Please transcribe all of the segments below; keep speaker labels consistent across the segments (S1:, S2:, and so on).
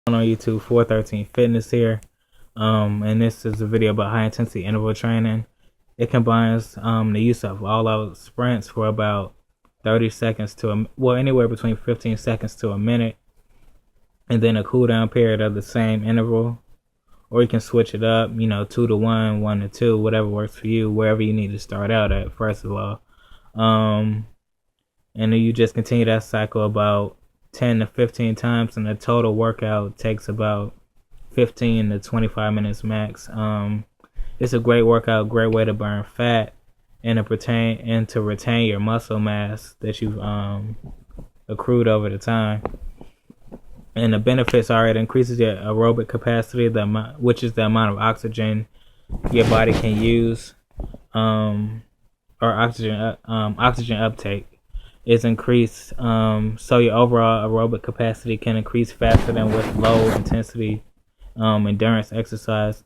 S1: On YouTube, 413 Fitness here, and this is a video about high intensity interval training. It combines the use of all-out sprints for about 30 seconds to anywhere between 15 seconds to a minute, and then a cool down period of the same interval. Or you can switch it up, 2 to 1, 1 to 2, whatever works for you, wherever you need to start out at, first of all. And then you just continue that cycle about 10 to 15 times, and the total workout takes about 15 to 25 minutes max. It's a great workout, great way to burn fat and to retain your muscle mass that you've accrued over the time. And the benefits are it increases your aerobic capacity, which is the amount of oxygen your body can use, or oxygen uptake is increased, so your overall aerobic capacity can increase faster than with low intensity endurance exercise.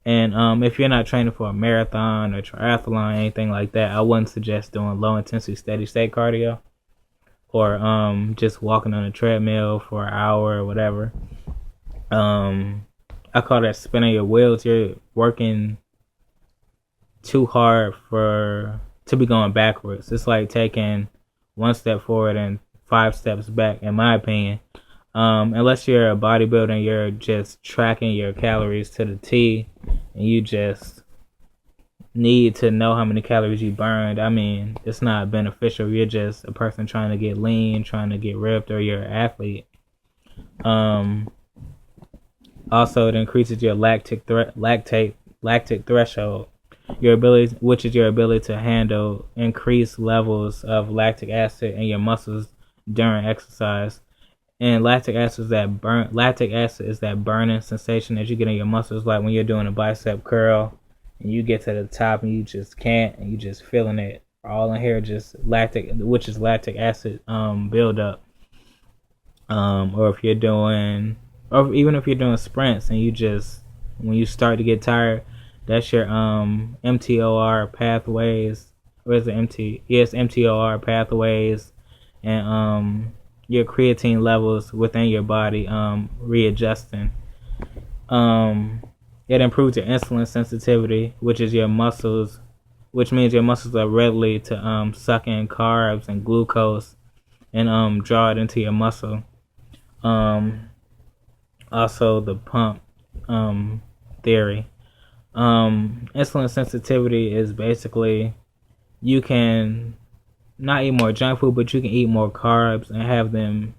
S1: And if you're not training for a marathon or triathlon, anything like that, I wouldn't suggest doing low intensity steady state cardio, or just walking on a treadmill for an hour or whatever. I call that spinning your wheels. You're working too hard to be going backwards. It's like taking one step forward and 5 steps back, in my opinion. Unless you're a bodybuilder, you're just tracking your calories to the T, and you just need to know how many calories you burned. I mean, it's not beneficial. You're just a person trying to get lean, trying to get ripped, or you're an athlete. Also, it increases your lactic threshold, which is your ability to handle increased levels of lactic acid in your muscles during exercise. And lactic acid is that burning sensation that you get in your muscles, like when you're doing a bicep curl and you get to the top and you just can't, and you just feeling it all in here, just lactic acid buildup. Or even if you're doing sprints and when you start to get tired, that's your mTOR pathways. Or is it MT? Yes, mTOR pathways, and your creatine levels within your body readjusting. It improves your insulin sensitivity, which means your muscles are ready to suck in carbs and glucose and draw it into your muscle. Also, the pump theory. Insulin sensitivity is basically you can not eat more junk food, but you can eat more carbs and have them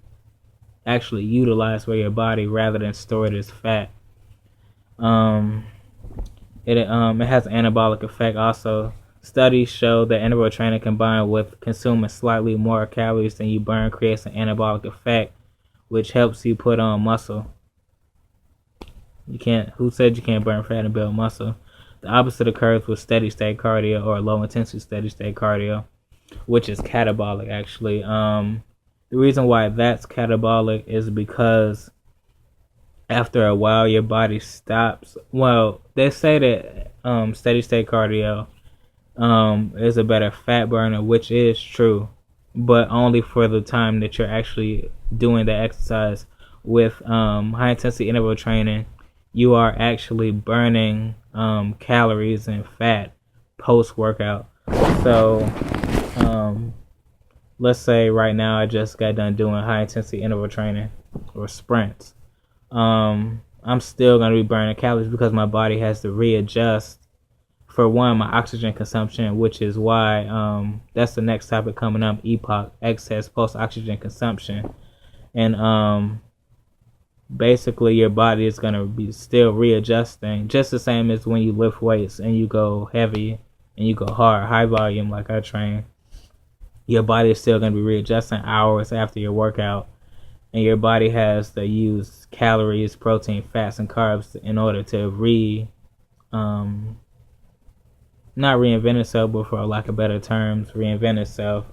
S1: actually utilized by your body rather than stored as fat. It has an anabolic effect also. Studies show that interval training combined with consuming slightly more calories than you burn creates an anabolic effect, which helps you put on muscle. Who said you can't burn fat and build muscle? The opposite occurs with steady state cardio or low intensity steady state cardio, which is catabolic actually. The reason why that's catabolic is because after a while your body stops. Well, they say that steady state cardio is a better fat burner, which is true, but only for the time that you're actually doing the exercise. With high intensity interval training, you are actually burning calories and fat post workout. So let's say right now I just got done doing high intensity interval training or sprints. I'm still going to be burning calories because my body has to readjust, for one, my oxygen consumption, which is why that's the next topic coming up, EPOC, excess post oxygen consumption. And basically your body is going to be still readjusting, just the same as when you lift weights and you go heavy and you go hard, high volume like I train. Your body is still going to be readjusting hours after your workout, and your body has to use calories, protein, fats, and carbs in order to not reinvent itself, but for lack of better terms, reinvent itself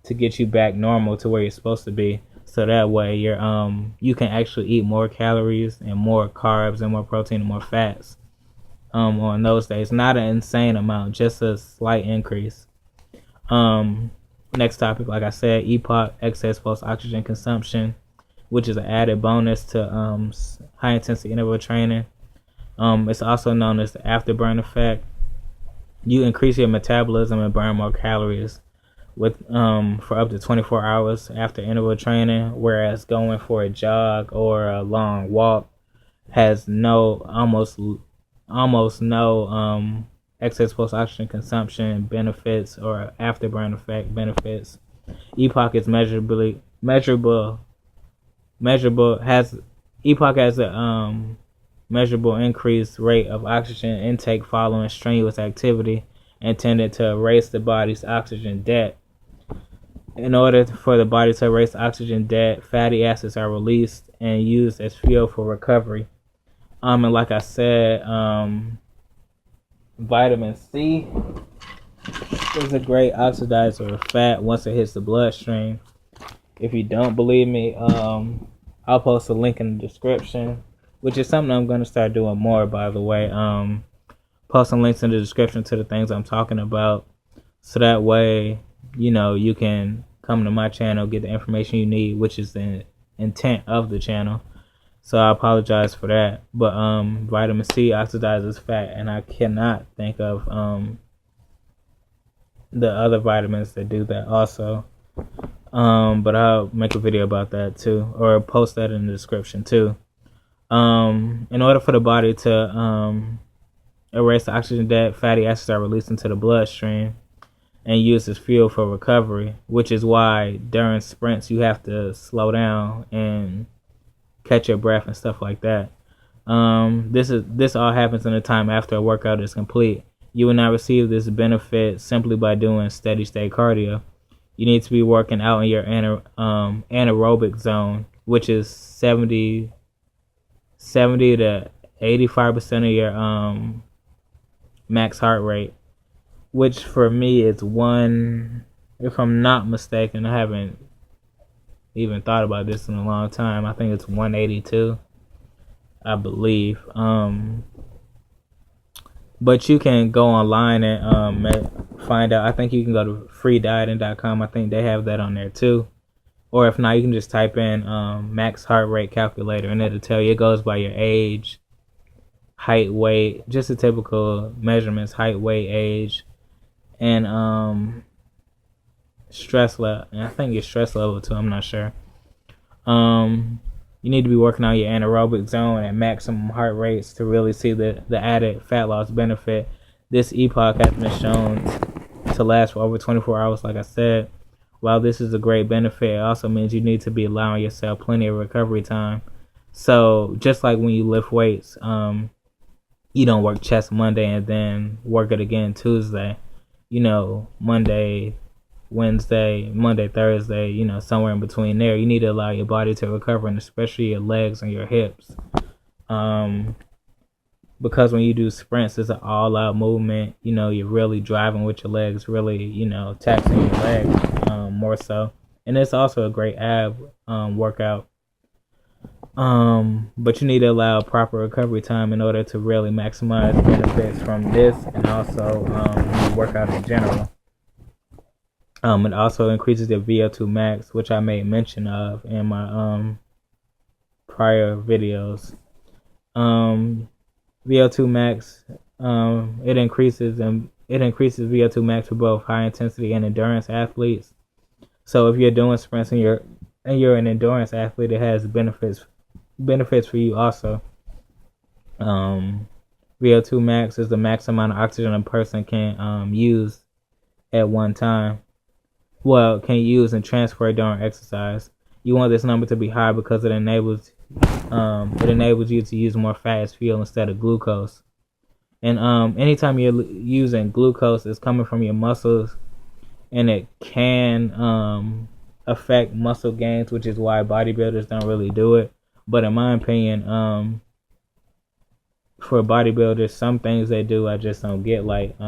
S1: to get you back normal to where you're supposed to be. So that way you can actually eat more calories and more carbs and more protein and more fats on those days. Not an insane amount, just a slight increase. Next topic, like I said, EPOC, excess post oxygen consumption. which is an added bonus to high intensity interval training. It's also known as the afterburn effect. You increase your metabolism and burn more calories with for up to 24 hours after interval training, whereas going for a jog or a long walk has almost no excess post oxygen consumption benefits or afterburn effect benefits. HIIT is has a measurable increased rate of oxygen intake following strenuous activity, intended to erase the body's oxygen debt. In order for the body to erase oxygen debt, fatty acids are released and used as fuel for recovery. And like I said, vitamin C is a great oxidizer of fat once it hits the bloodstream. If you don't believe me, I'll post a link in the description, which is something I'm going to start doing more, by the way. Posting links in the description to the things I'm talking about, so that way, you can come to my channel, get the information you need, which is the intent of the channel. So I apologize for that. But vitamin C oxidizes fat, and I cannot think of the other vitamins that do that also. But I'll make a video about that too, or post that in the description too. In order for the body to erase the oxygen debt, fatty acids are released into the bloodstream and used as fuel for recovery, which is why during sprints you have to slow down and catch your breath and stuff like that. This all happens in the time after a workout is complete. You will not receive this benefit simply by doing steady state cardio. You need to be working out in your anaerobic zone, which is 70 to 85% of your max heart rate, which for me is if I'm not mistaken, I haven't even thought about this in a long time, I think it's 182, I believe. But you can go online and find out. I think you can go to freedieting.com. I think they have that on there too. Or if not, you can just type in max heart rate calculator, and it'll tell you. It goes by your age, height, weight, just the typical measurements: height, weight, age, and stress level. And I think your stress level too. I'm not sure. You need to be working on your anaerobic zone at maximum heart rates to really see the added fat loss benefit. This epoch has been shown to last for over 24 hours, like I said. While this is a great benefit, it also means you need to be allowing yourself plenty of recovery time. So just like when you lift weights, you don't work chest Monday and then work it again Tuesday. Monday, Wednesday, Monday, Thursday, somewhere in between there. You need to allow your body to recover, and especially your legs and your hips. Because when you do sprints, it's an all-out movement. You're really driving with your legs, really, taxing your legs more so. And it's also a great ab workout. But you need to allow proper recovery time in order to really maximize benefits from this, and also workout in general. It also increases your VO2 max, which I made mention of in my prior videos. VO2 max, it increases VO2 max for both high intensity and endurance athletes. So if you're doing sprints and you're an endurance athlete, it has benefits for you also. VO2 max is the max amount of oxygen a person can use at one time. Well, can use and transfer during exercise. You want this number to be high because it enables you to use more fat as fuel instead of glucose. And anytime you're using glucose, it's coming from your muscles, and it can affect muscle gains, which is why bodybuilders don't really do it. But in my opinion, for bodybuilders, some things they do I just don't get, like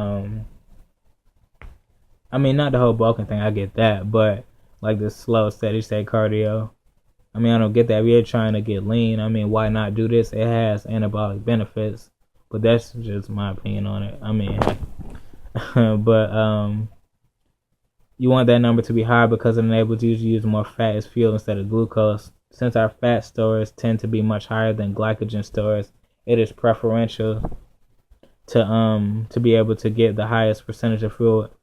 S1: not the whole bulking thing, I get that, but like the slow, steady state cardio, I don't get that. If you're trying to get lean, why not do this? It has anabolic benefits, but that's just my opinion on it. But you want that number to be high because it enables you to use more fat as fuel instead of glucose. since our fat stores tend to be much higher than glycogen stores, it is preferential to be able to get the highest percentage of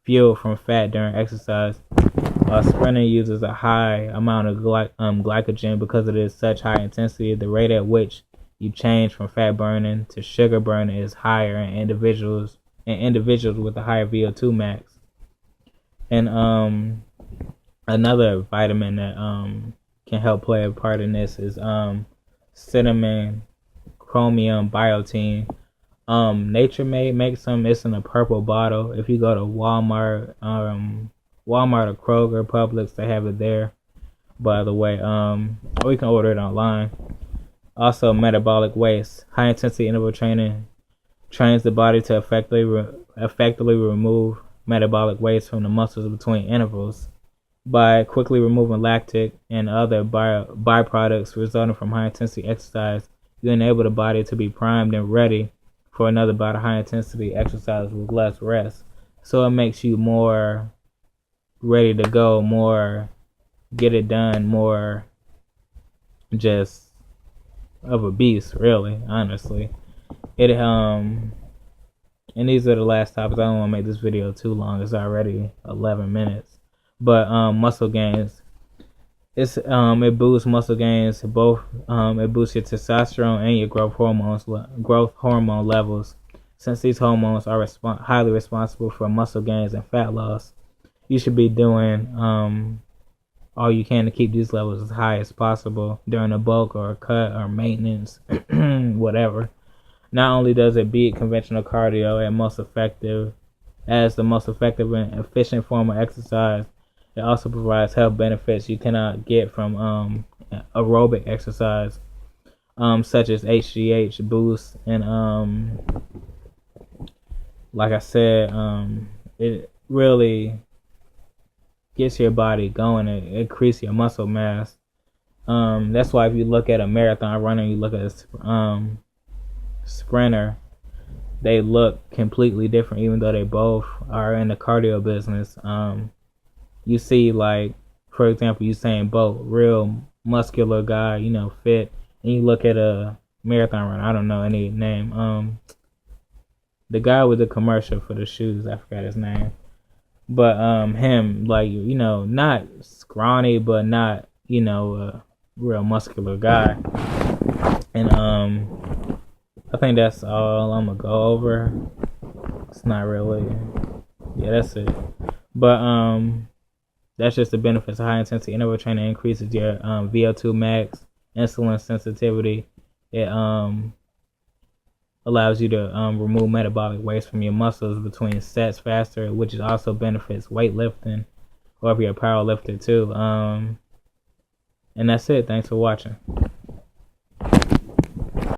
S1: fuel from fat during exercise. A sprinter uses a high amount of glycogen because it is such high intensity. The rate at which you change from fat burning to sugar burning is higher in individuals with a higher VO2 max. And another vitamin that can help play a part in this is cinnamon chromium biotin. Nature Made makes some. It's in a purple bottle. If you go to Walmart or Kroger, Publix, they have it there. By the way, or you can order it online. Also, metabolic waste. High intensity interval training trains the body to effectively remove metabolic waste from the muscles between intervals. By quickly removing lactic and other byproducts resulting from high intensity exercise, you enable the body to be primed and ready for another bout of high intensity exercise with less rest. So it makes you more ready to go, more get it done, more just of a beast, really, honestly. And these are the last topics. I don't want to make this video too long. It's already 11 minutes. But muscle gains. It boosts muscle gains. Both it boosts your testosterone and your growth hormone levels. Since these hormones are highly responsible for muscle gains and fat loss, you should be doing all you can to keep these levels as high as possible during a bulk or a cut or maintenance, whatever. Not only does it beat conventional cardio as the most effective and efficient form of exercise, it also provides health benefits you cannot get from aerobic exercise, such as HGH boost and like I said, it really gets your body going and increase your muscle mass. That's why if you look at a marathon runner, you look at a sprinter, they look completely different, even though they both are in the cardio business. You see, like, for example, Usain Bolt, real muscular guy, fit, and you look at a marathon runner, I don't know any name, the guy with the commercial for the shoes, I forgot his name, but him, like, not scrawny, but not, a real muscular guy. And I think that's all I'm gonna go over. It's not really, that's it. But that's just the benefits of high intensity interval training. Increases your VO2 max, insulin sensitivity. It allows you to remove metabolic waste from your muscles between sets faster, which also benefits weightlifting, or if you're a power lifter too. And that's it. Thanks for watching.